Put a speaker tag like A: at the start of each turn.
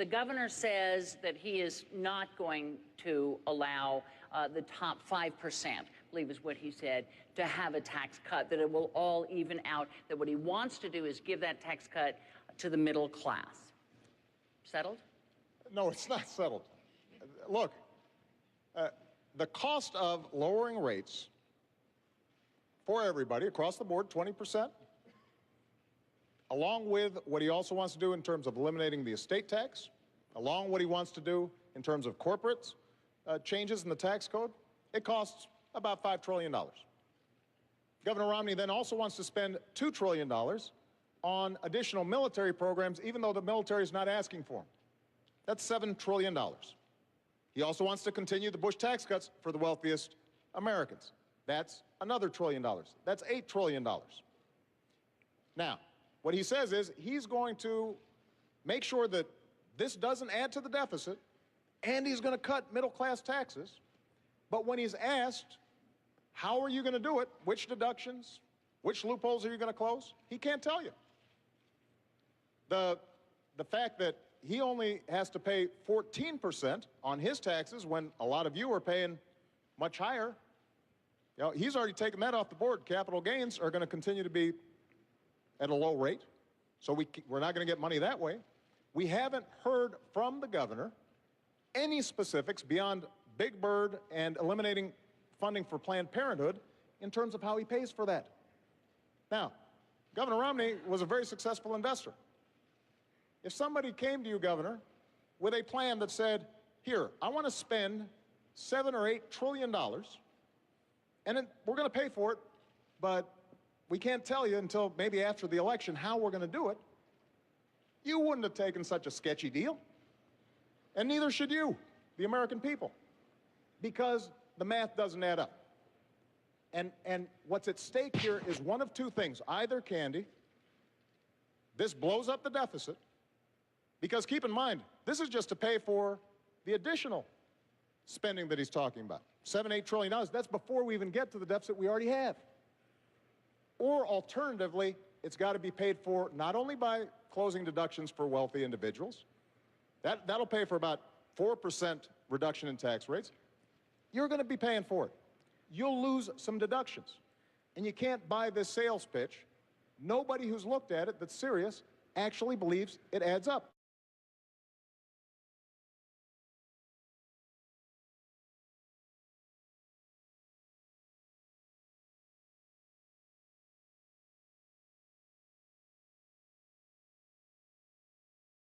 A: the governor says that he is not going to allow the top 5%, I believe is what he said, to have a tax cut, that it will all even out, that what he wants to do is give that tax cut to the middle class. Settled?
B: No, it's not settled. Look, the cost of lowering rates for everybody across the board, 20%, along with what he also wants to do in terms of eliminating the estate tax, along what he wants to do in terms of corporates, changes in the tax code, it costs about $5 trillion. Governor Romney then also wants to spend $2 trillion on additional military programs, even though the military is not asking for them. That's $7 trillion. He also wants to continue the Bush tax cuts for the wealthiest Americans. That's another $1 trillion. That's $8 trillion. Now, what he says is he's going to make sure that this doesn't add to the deficit, and he's going to cut middle-class taxes. But when he's asked, how are you going to do it, which deductions, which loopholes are you going to close, he can't tell you. The fact that he only has to pay 14% on his taxes when a lot of you are paying much higher, you know, he's already taken that off the board. Capital gains are going to continue to be at a low rate, so we're not going to get money that way. We haven't heard from the governor any specifics beyond Big Bird and eliminating funding for Planned Parenthood in terms of how he pays for that. Now, Governor Romney was a very successful investor. If somebody came to you, Governor, with a plan that said, here, I want to spend $7 or $8 trillion, and then we're going to pay for it, but we can't tell you until maybe after the election how we're going to do it, you wouldn't have taken such a sketchy deal. And neither should you, the American people, because the math doesn't add up. And what's at stake here is one of two things. Either, Candy, this blows up the deficit, because keep in mind, this is just to pay for the additional spending that he's talking about. $7, $8 trillion, that's before we even get to the deficit we already have. Or alternatively, it's got to be paid for not only by closing deductions for wealthy individuals, that'll pay for about 4% reduction in tax rates. You're going to be paying for it. You'll lose some deductions. And you can't buy this sales pitch. Nobody who's looked at it that's serious actually believes it adds up.